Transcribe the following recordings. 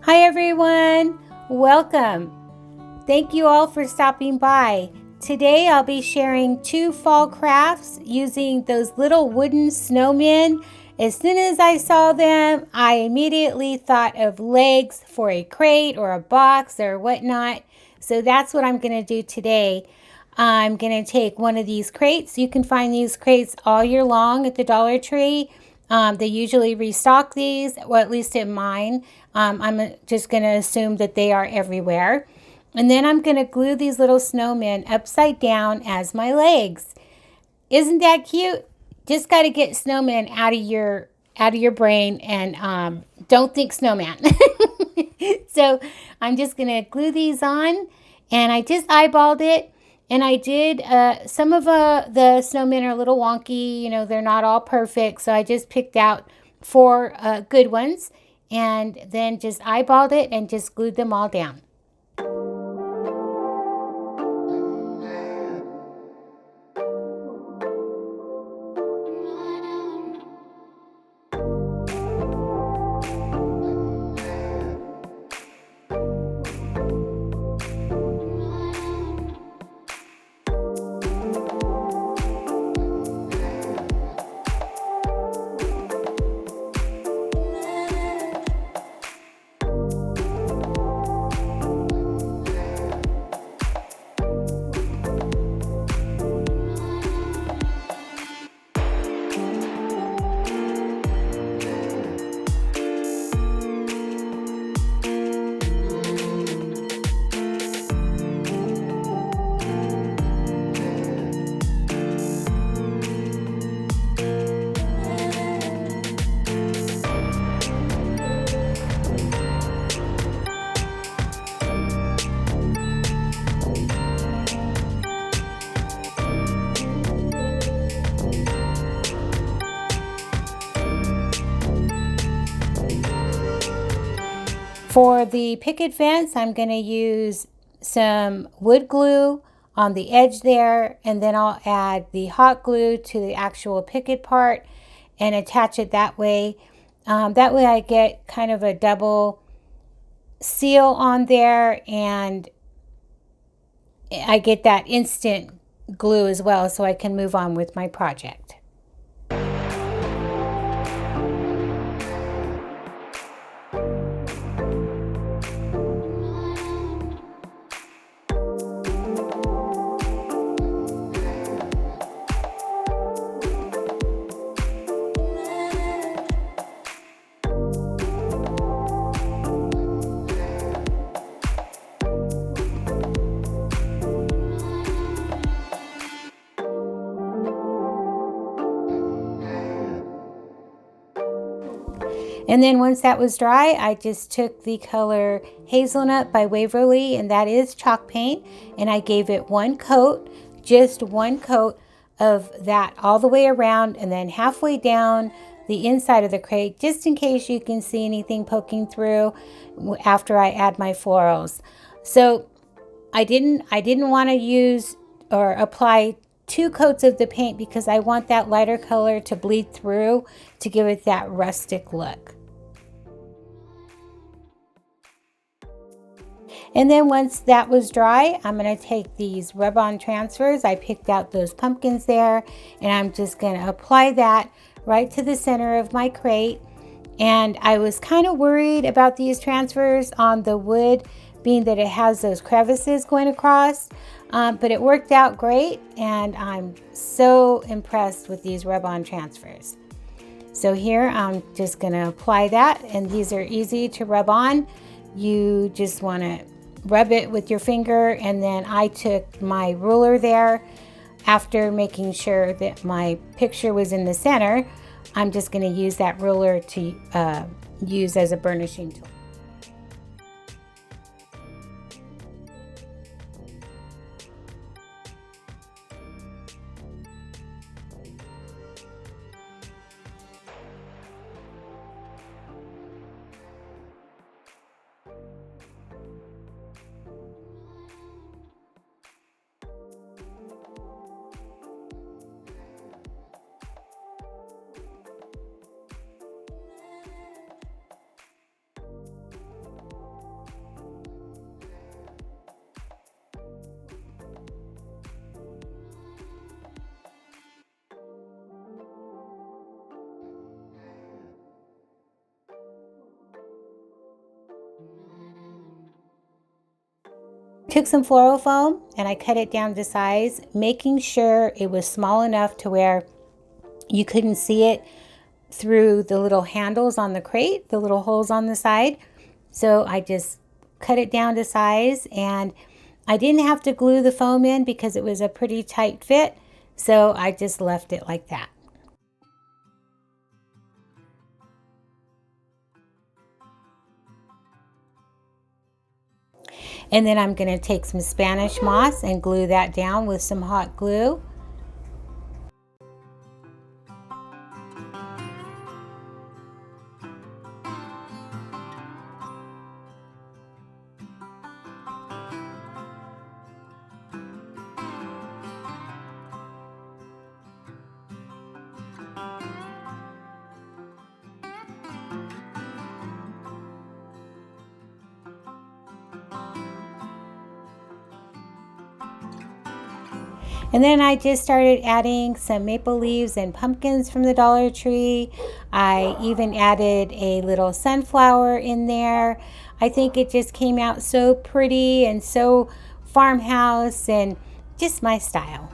Hi everyone, welcome. Thank you all for stopping by. Today I'll be sharing 2 fall crafts using those little wooden snowmen. As soon as I saw them, I immediately thought of legs for a crate or a box or whatnot. So that's what I'm going to do today. I'm going to take one of these crates. You can find these crates all year long at the Dollar Tree. They usually restock these, or at least in mine. I'm just going to assume that they are everywhere. And then I'm going to glue these little snowmen upside down as my legs. Isn't that cute? Just got to get snowmen out of your brain and don't think snowman. So I'm just going to glue these on, and I just eyeballed it. And I did, some of the snowmen are a little wonky, they're not all perfect. So I just picked out 4 good ones and then just eyeballed it and just glued them all down. For the picket fence, I'm going to use some wood glue on the edge there, and then I'll add the hot glue to the actual picket part and attach it that way. That way I get kind of a double seal on there, and I get that instant glue as well, so I can move on with my project. And then once that was dry, I just took the color Hazelnut by Waverly, and that is chalk paint, and I gave it one coat, just one coat of that all the way around, and then halfway down the inside of the crate, just in case you can see anything poking through after I add my florals. So I didn't want to use or apply 2 coats of the paint because I want that lighter color to bleed through to give it that rustic look. And then once that was dry, I'm going to take these rub-on transfers. I picked out those pumpkins there, and I'm just going to apply that right to the center of my crate. And I was kind of worried about these transfers on the wood, being that it has those crevices going across, but it worked out great, and I'm so impressed with these rub-on transfers. So here I'm just going to apply that, and these are easy to rub on. You just want to rub it with your finger, and then I took my ruler there after making sure that my picture was in the center. I'm just going to use that ruler to use as a burnishing tool. Took some floral foam and I cut it down to size, making sure it was small enough to where you couldn't see it through the little handles on the crate, the little holes on the side. So I just cut it down to size, and I didn't have to glue the foam in because it was a pretty tight fit. So I just left it like that. And then I'm going to take some Spanish moss and glue that down with some hot glue. And then I just started adding some maple leaves and pumpkins from the Dollar Tree. I even added a little sunflower in there. I think it just came out so pretty and so farmhouse and just my style.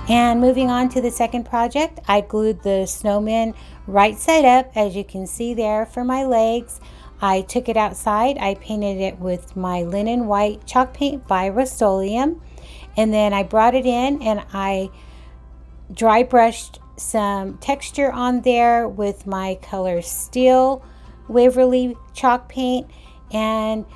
And moving on to the second project, I glued the snowman right side up, as you can see there, for my legs. I took it outside. I painted it with my linen white chalk paint by Rust-Oleum. And then I brought it in and I dry brushed some texture on there with my color Steel Waverly chalk paint. And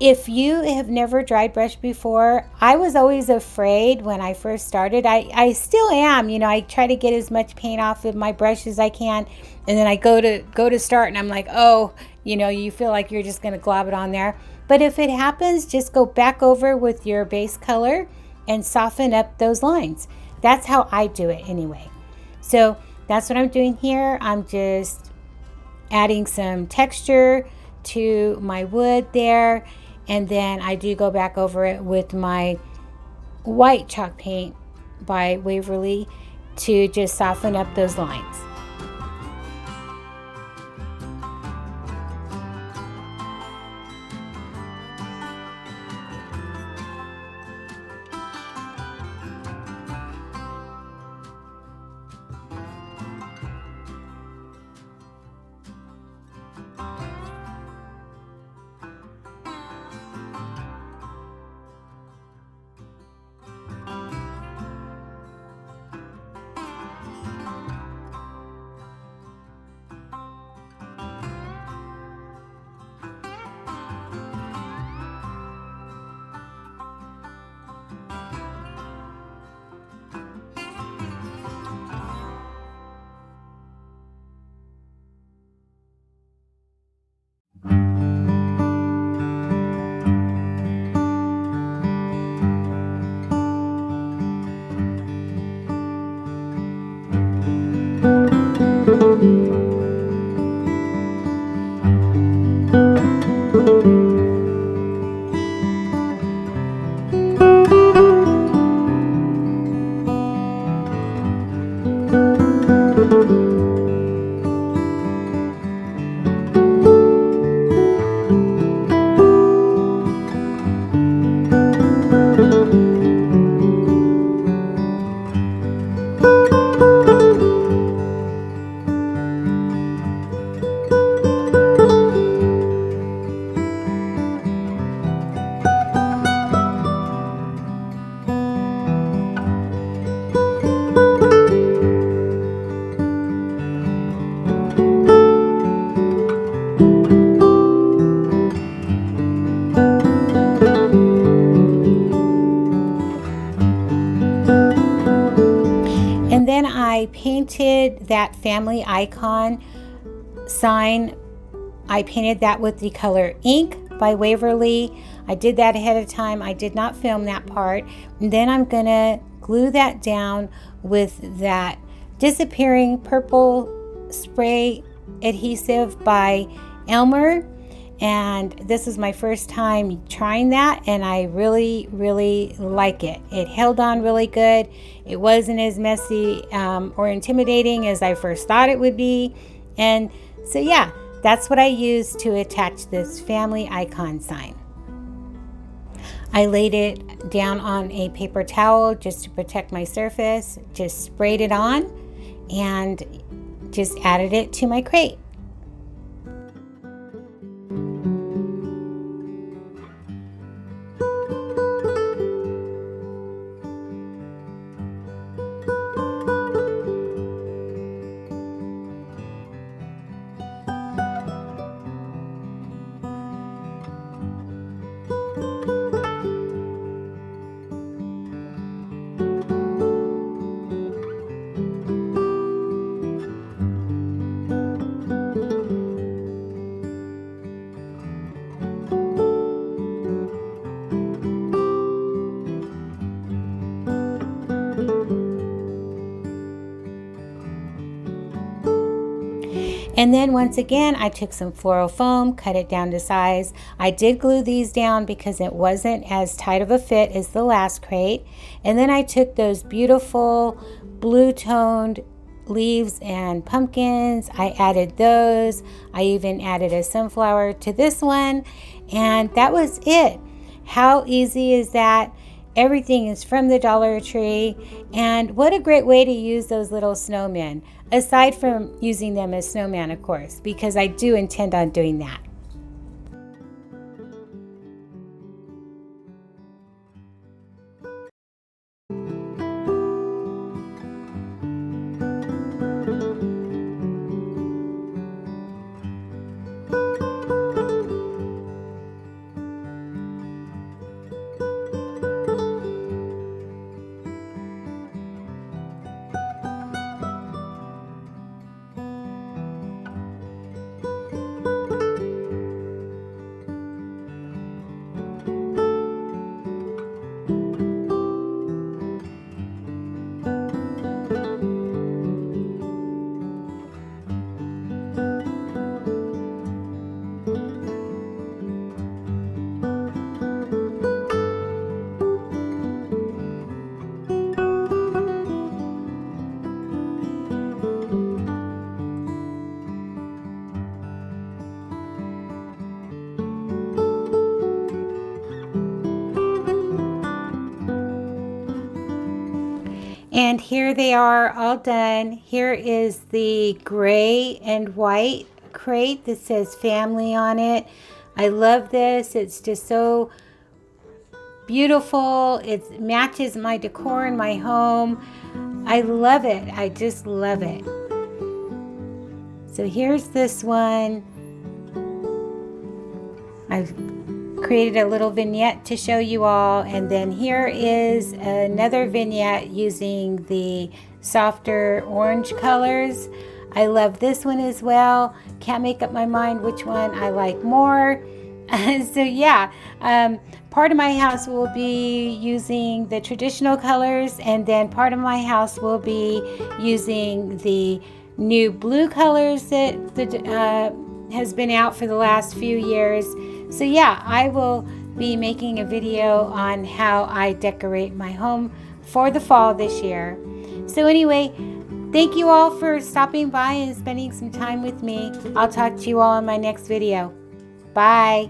if you have never dry brushed before, I was always afraid when I first started. I still am, I try to get as much paint off of my brush as I can. And then I go to start and I'm like, oh, you feel like you're just going to glob it on there. But if it happens, just go back over with your base color and soften up those lines. That's how I do it anyway. So that's what I'm doing here. I'm just adding some texture to my wood there. And then I do go back over it with my white chalk paint by Waverly to just soften up those lines. that family icon sign, I painted that with the color Ink by Waverly. I did that ahead of time. I did not film that part. And then I'm gonna glue that down with that disappearing purple spray adhesive by Elmer. And this is my first time trying that, and I really like it. It held on really good. It wasn't as messy or intimidating as I first thought it would be. And so yeah, that's what I used to attach this family icon sign. I laid it down on a paper towel just to protect my surface, just sprayed it on, and just added it to my crate. And then once again, I took some floral foam, cut it down to size. I did glue these down because it wasn't as tight of a fit as the last crate. And then I took those beautiful blue toned leaves and pumpkins. I added those. I even added a sunflower to this one. And that was it. How easy is that? Everything is from the Dollar Tree, and what a great way to use those little snowmen, aside from using them as snowman, of course, because I do intend on doing that. And here they are all done. Here is the gray and white crate that says family on it. I love this. It's just so beautiful. It matches my decor in my home. I love it. I just love it. So here's this one. I've created a little vignette to show you all, and then here is another vignette using the softer orange colors. I love this one as well. Can't make up my mind which one I like more. So yeah, part of my house will be using the traditional colors, and then part of my house will be using the new blue colors that has been out for the last few years. So yeah, I will be making a video on how I decorate my home for the fall this year. So anyway, thank you all for stopping by and spending some time with me. I'll talk to you all in my next video. Bye.